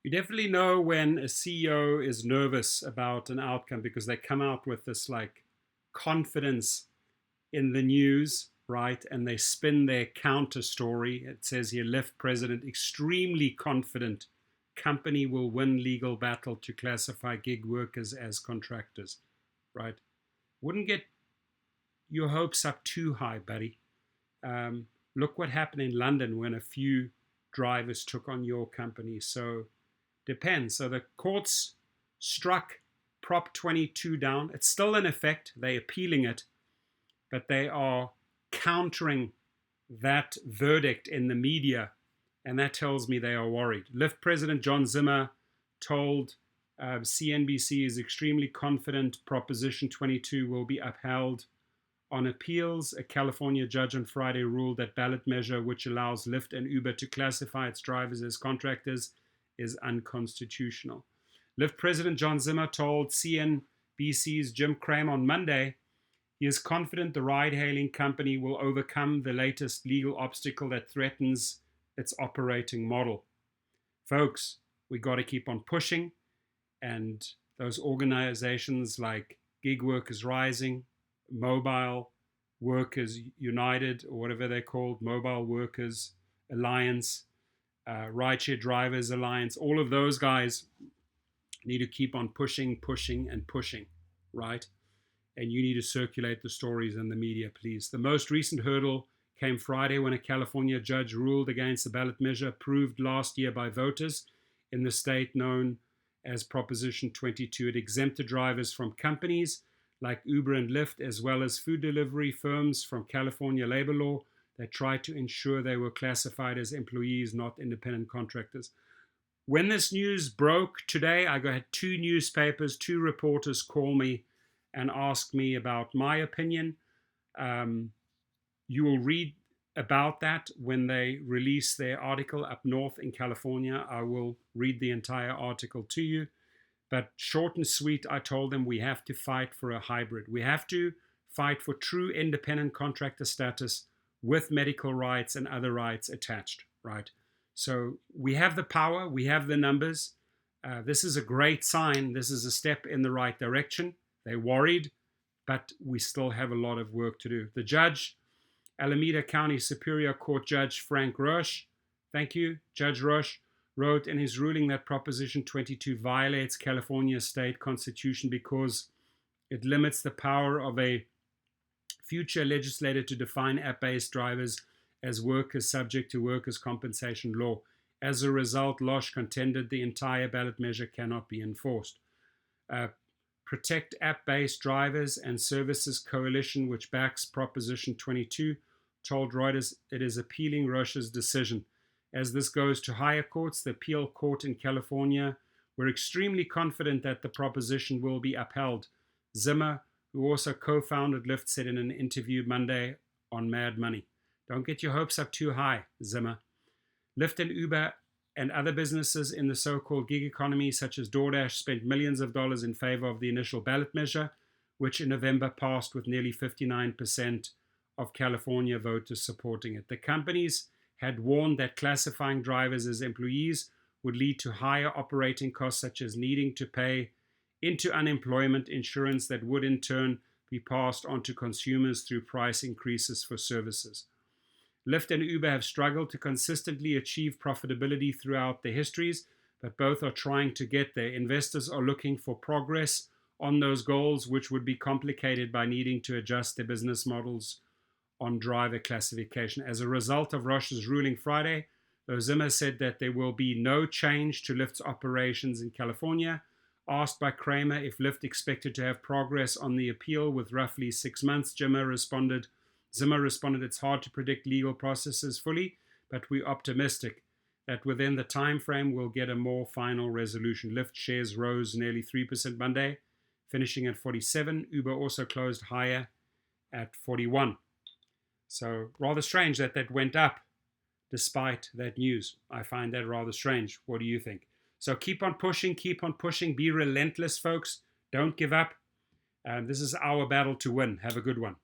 You definitely know when a CEO is nervous about an outcome because they come out with this like confidence in the news, right? And they spin their counter story. It says here Lyft President extremely confident company will win legal battle to classify gig workers as contractors, right? Wouldn't get your hopes up too high, buddy. Um, Look what happened in London when a few drivers took on your company. So depends. So the courts struck Prop 22 down. It's still in effect. They're appealing it, but they are countering that verdict in the media, and that tells me they are worried. Lyft President John Zimmer told CNBC is extremely confident Proposition 22 will be upheld on appeals. A California judge on Friday ruled that ballot measure which allows Lyft and Uber to classify its drivers as contractors is unconstitutional. Lyft President John Zimmer told CNBC's Jim Cramer on Monday he is confident the ride-hailing company will overcome the latest legal obstacle that threatens its operating model. Folks, we got to keep on pushing, and those organizations like Gig Workers Rising, Mobile Workers United, or whatever they're called, Mobile Workers Alliance, Rideshare Drivers Alliance, all of those guys need to keep on pushing, pushing, and pushing, right? And you need to circulate the stories in the media, please. The most recent hurdle came Friday when a California judge ruled against the ballot measure approved last year by voters in the state known as Proposition 22. It exempted drivers from companies like Uber and Lyft, as well as food delivery firms from California labor law that tried to ensure they were classified as employees, not independent contractors. When this news broke today, I had two newspapers, two reporters call me and ask me about my opinion. You will read about that when they release their article up north in California. I will read the entire article to you. But short and sweet, I told them we have to fight for a hybrid. We have to fight for true independent contractor status with medical rights and other rights attached, right? So we have the power, we have the numbers. This is a great sign. This is a step in the right direction. They're worried, but we still have a lot of work to do. The judge, Alameda County Superior Court Judge Frank Roche, thank you, Judge Roche, wrote in his ruling that Proposition 22 violates California's state constitution because it limits the power of a future legislator to define app-based drivers as workers subject to workers' compensation law. As a result, Losh contended the entire ballot measure cannot be enforced. Protect App-Based Drivers and Services Coalition, which backs Proposition 22, told Reuters it is appealing Roche's decision. As this goes to higher courts, the appeal court in California, we're extremely confident that the proposition will be upheld. Zimmer, who also co-founded Lyft, said in an interview Monday on Mad Money. Don't get your hopes up too high, Zimmer. Lyft and Uber and other businesses in the so-called gig economy, such as DoorDash, spent millions of dollars in favor of the initial ballot measure, which in November passed with nearly 59% of California voters supporting it. The companies had warned that classifying drivers as employees would lead to higher operating costs, such as needing to pay into unemployment insurance that would in turn be passed on to consumers through price increases for services. Lyft and Uber have struggled to consistently achieve profitability throughout their histories, but both are trying to get there. Investors are looking for progress on those goals, which would be complicated by needing to adjust their business models on driver classification. As a result of Roche's ruling Friday, though Zimmer said that there will be no change to Lyft's operations in California. Asked by Cramer if Lyft expected to have progress on the appeal with roughly 6 months, Zimmer responded, it's hard to predict legal processes fully, but we're optimistic that within the time frame we'll get a more final resolution. Lyft shares rose nearly 3% Monday, finishing at 47. Uber also closed higher at 41. So rather strange that that went up despite that news. I find that rather strange. What do you think? So keep on pushing, be relentless, folks. Don't give up. This is our battle to win. Have a good one.